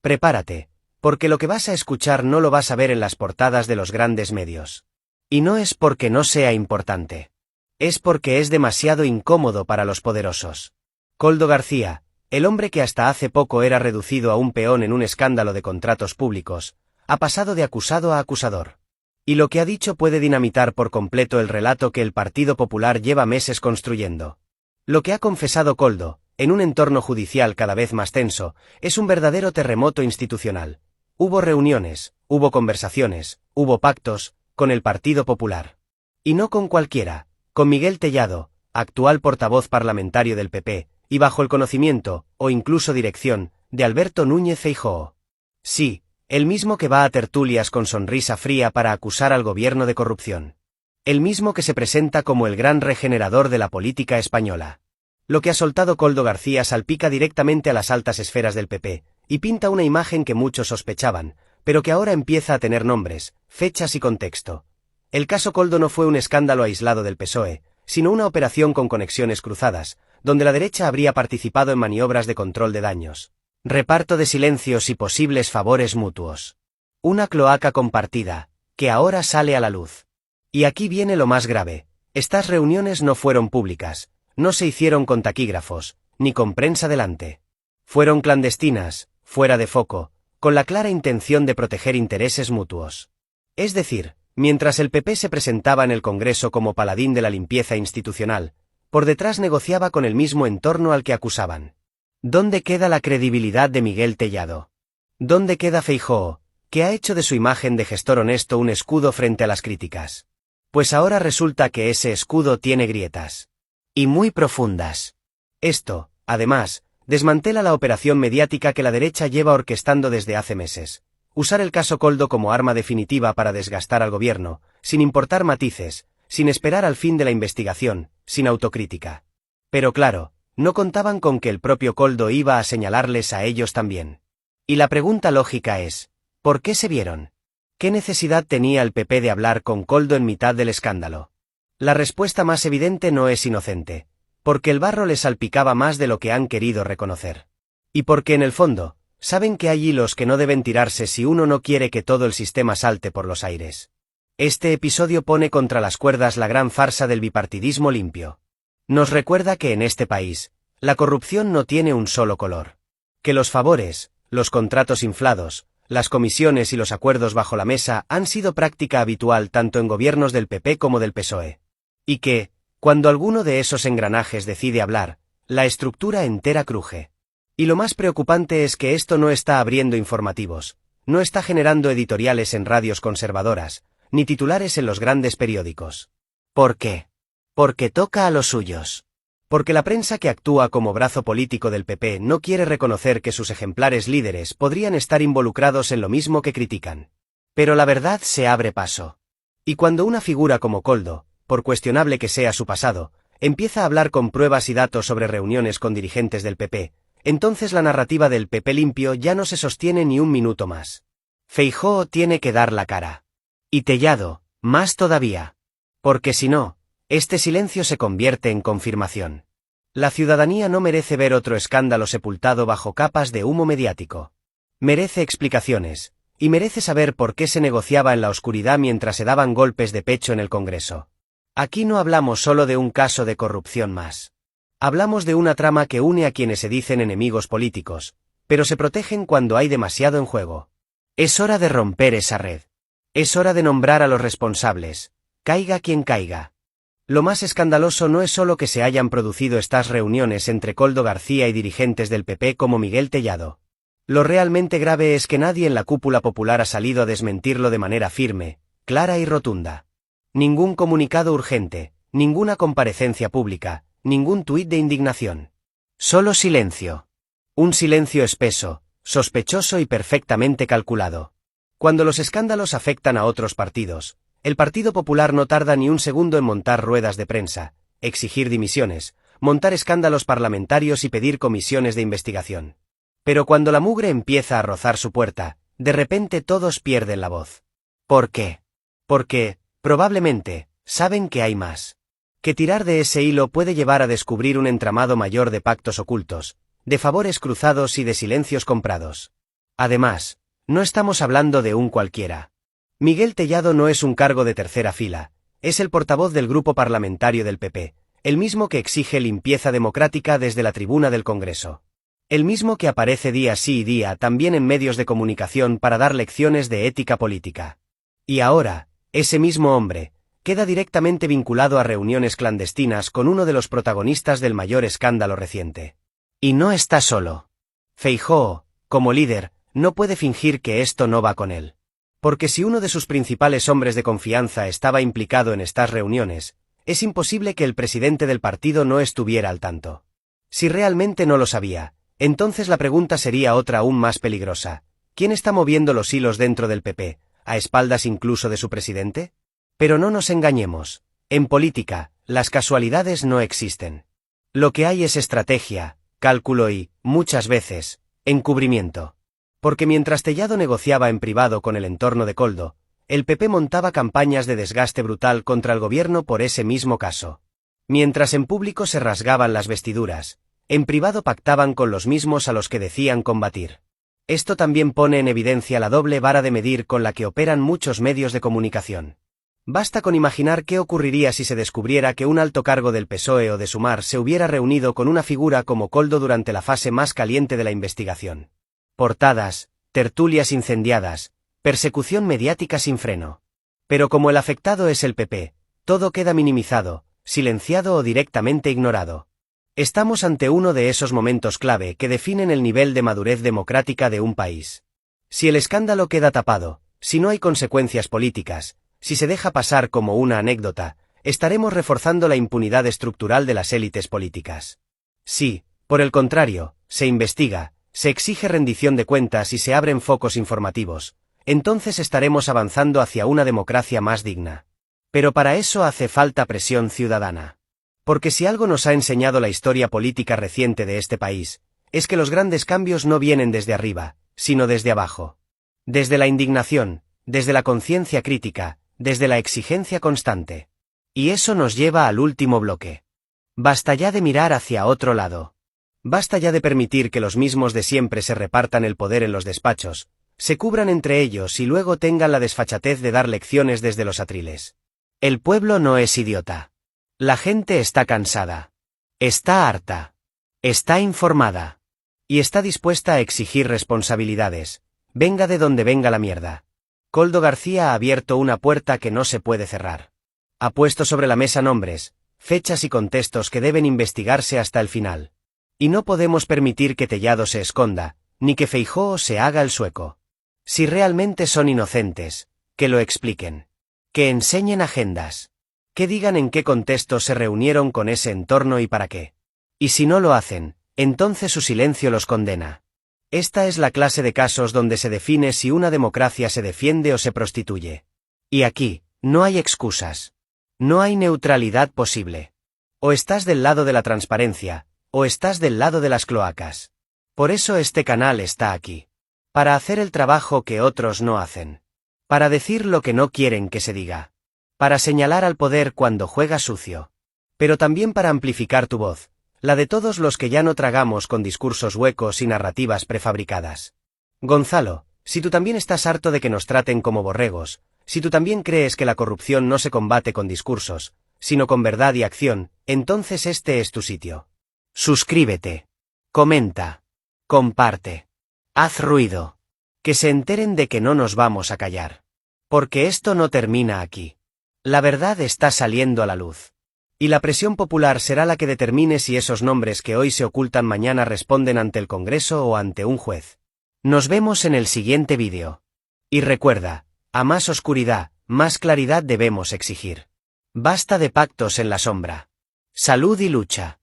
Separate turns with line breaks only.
Prepárate, porque lo que vas a escuchar no lo vas a ver en las portadas de los grandes medios. Y no es porque no sea importante. Es porque es demasiado incómodo para los poderosos. Koldo García, el hombre que hasta hace poco era reducido a un peón en un escándalo de contratos públicos, ha pasado de acusado a acusador. Y lo que ha dicho puede dinamitar por completo el relato que el Partido Popular lleva meses construyendo. Lo que ha confesado Koldo, en un entorno judicial cada vez más tenso, es un verdadero terremoto institucional. Hubo reuniones, hubo conversaciones, hubo pactos, con el Partido Popular. Y no con cualquiera, con Miguel Tellado, actual portavoz parlamentario del PP, y bajo el conocimiento, o incluso dirección, de Alberto Núñez Feijóo. Sí, el mismo que va a tertulias con sonrisa fría para acusar al gobierno de corrupción. El mismo que se presenta como el gran regenerador de la política española. Lo que ha soltado Koldo García salpica directamente a las altas esferas del PP, y pinta una imagen que muchos sospechaban, pero que ahora empieza a tener nombres, fechas y contexto. El caso Koldo no fue un escándalo aislado del PSOE, sino una operación con conexiones cruzadas, donde la derecha habría participado en maniobras de control de daños, reparto de silencios y posibles favores mutuos. Una cloaca compartida, que ahora sale a la luz. Y aquí viene lo más grave: estas reuniones no fueron públicas, no se hicieron con taquígrafos, ni con prensa delante. Fueron clandestinas, fuera de foco, con la clara intención de proteger intereses mutuos. Es decir, mientras el PP se presentaba en el Congreso como paladín de la limpieza institucional, por detrás negociaba con el mismo entorno al que acusaban. ¿Dónde queda la credibilidad de Miguel Tellado? ¿Dónde queda Feijóo, que ha hecho de su imagen de gestor honesto un escudo frente a las críticas? Pues ahora resulta que ese escudo tiene grietas. Y muy profundas. Esto, además, desmantela la operación mediática que la derecha lleva orquestando desde hace meses. Usar el caso Koldo como arma definitiva para desgastar al gobierno, sin importar matices, sin esperar al fin de la investigación, sin autocrítica. Pero claro, no contaban con que el propio Koldo iba a señalarles a ellos también. Y la pregunta lógica es: ¿por qué se vieron? ¿Qué necesidad tenía el PP de hablar con Koldo en mitad del escándalo? La respuesta más evidente no es inocente, porque el barro les salpicaba más de lo que han querido reconocer. Y porque en el fondo, saben que hay hilos que no deben tirarse si uno no quiere que todo el sistema salte por los aires. Este episodio pone contra las cuerdas la gran farsa del bipartidismo limpio. Nos recuerda que en este país, la corrupción no tiene un solo color. Que los favores, los contratos inflados, las comisiones y los acuerdos bajo la mesa han sido práctica habitual tanto en gobiernos del PP como del PSOE. Y que, cuando alguno de esos engranajes decide hablar, la estructura entera cruje. Y lo más preocupante es que esto no está abriendo informativos, no está generando editoriales en radios conservadoras, ni titulares en los grandes periódicos. ¿Por qué? Porque toca a los suyos. Porque la prensa que actúa como brazo político del PP no quiere reconocer que sus ejemplares líderes podrían estar involucrados en lo mismo que critican. Pero la verdad se abre paso. Y cuando una figura como Koldo, por cuestionable que sea su pasado, empieza a hablar con pruebas y datos sobre reuniones con dirigentes del PP, entonces la narrativa del PP limpio ya no se sostiene ni un minuto más. Feijóo tiene que dar la cara. Y Tellado, más todavía. Porque si no, este silencio se convierte en confirmación. La ciudadanía no merece ver otro escándalo sepultado bajo capas de humo mediático. Merece explicaciones, y merece saber por qué se negociaba en la oscuridad mientras se daban golpes de pecho en el Congreso. Aquí no hablamos solo de un caso de corrupción más. Hablamos de una trama que une a quienes se dicen enemigos políticos, pero se protegen cuando hay demasiado en juego. Es hora de romper esa red. Es hora de nombrar a los responsables, caiga quien caiga. Lo más escandaloso no es solo que se hayan producido estas reuniones entre Koldo García y dirigentes del PP como Miguel Tellado. Lo realmente grave es que nadie en la cúpula popular ha salido a desmentirlo de manera firme, clara y rotunda. Ningún comunicado urgente, ninguna comparecencia pública, ningún tuit de indignación. Solo silencio. Un silencio espeso, sospechoso y perfectamente calculado. Cuando los escándalos afectan a otros partidos, el Partido Popular no tarda ni un segundo en montar ruedas de prensa, exigir dimisiones, montar escándalos parlamentarios y pedir comisiones de investigación. Pero cuando la mugre empieza a rozar su puerta, de repente todos pierden la voz. ¿Por qué? Porque, probablemente, saben que hay más. Que tirar de ese hilo puede llevar a descubrir un entramado mayor de pactos ocultos, de favores cruzados y de silencios comprados. Además, no estamos hablando de un cualquiera. Miguel Tellado no es un cargo de tercera fila, es el portavoz del grupo parlamentario del PP, el mismo que exige limpieza democrática desde la tribuna del Congreso. El mismo que aparece día sí y día también en medios de comunicación para dar lecciones de ética política. Y ahora, ese mismo hombre, queda directamente vinculado a reuniones clandestinas con uno de los protagonistas del mayor escándalo reciente. Y no está solo. Feijóo, como líder, no puede fingir que esto no va con él. Porque si uno de sus principales hombres de confianza estaba implicado en estas reuniones, es imposible que el presidente del partido no estuviera al tanto. Si realmente no lo sabía, entonces la pregunta sería otra aún más peligrosa. ¿Quién está moviendo los hilos dentro del PP, a espaldas incluso de su presidente? Pero no nos engañemos, en política, las casualidades no existen. Lo que hay es estrategia, cálculo y, muchas veces, encubrimiento. Porque mientras Tellado negociaba en privado con el entorno de Koldo, el PP montaba campañas de desgaste brutal contra el gobierno por ese mismo caso. Mientras en público se rasgaban las vestiduras, en privado pactaban con los mismos a los que decían combatir. Esto también pone en evidencia la doble vara de medir con la que operan muchos medios de comunicación. Basta con imaginar qué ocurriría si se descubriera que un alto cargo del PSOE o de Sumar se hubiera reunido con una figura como Koldo durante la fase más caliente de la investigación. Portadas, tertulias incendiadas, persecución mediática sin freno. Pero como el afectado es el PP, todo queda minimizado, silenciado o directamente ignorado. Estamos ante uno de esos momentos clave que definen el nivel de madurez democrática de un país. Si el escándalo queda tapado, si no hay consecuencias políticas, si se deja pasar como una anécdota, estaremos reforzando la impunidad estructural de las élites políticas. Si, por el contrario, se investiga, se exige rendición de cuentas y se abren focos informativos, entonces estaremos avanzando hacia una democracia más digna. Pero para eso hace falta presión ciudadana. Porque si algo nos ha enseñado la historia política reciente de este país, es que los grandes cambios no vienen desde arriba, sino desde abajo. Desde la indignación, desde la conciencia crítica, desde la exigencia constante. Y eso nos lleva al último bloque. Basta ya de mirar hacia otro lado. Basta ya de permitir que los mismos de siempre se repartan el poder en los despachos, se cubran entre ellos y luego tengan la desfachatez de dar lecciones desde los atriles. El pueblo no es idiota. La gente está cansada. Está harta. Está informada. Y está dispuesta a exigir responsabilidades, venga de donde venga la mierda. Koldo García ha abierto una puerta que no se puede cerrar. Ha puesto sobre la mesa nombres, fechas y contextos que deben investigarse hasta el final. Y no podemos permitir que Tellado se esconda, ni que Feijóo se haga el sueco. Si realmente son inocentes, que lo expliquen. Que enseñen agendas. Que digan en qué contexto se reunieron con ese entorno y para qué. Y si no lo hacen, entonces su silencio los condena. Esta es la clase de casos donde se define si una democracia se defiende o se prostituye. Y aquí, no hay excusas. No hay neutralidad posible. O estás del lado de la transparencia, o estás del lado de las cloacas. Por eso este canal está aquí. Para hacer el trabajo que otros no hacen. Para decir lo que no quieren que se diga. Para señalar al poder cuando juega sucio. Pero también para amplificar tu voz, la de todos los que ya no tragamos con discursos huecos y narrativas prefabricadas. Gonzalo, si tú también estás harto de que nos traten como borregos, si tú también crees que la corrupción no se combate con discursos, sino con verdad y acción, entonces este es tu sitio. Suscríbete. Comenta. Comparte. Haz ruido. Que se enteren de que no nos vamos a callar. Porque esto no termina aquí. La verdad está saliendo a la luz. Y la presión popular será la que determine si esos nombres que hoy se ocultan mañana responden ante el Congreso o ante un juez. Nos vemos en el siguiente vídeo. Y recuerda, a más oscuridad, más claridad debemos exigir. Basta de pactos en la sombra. Salud y lucha.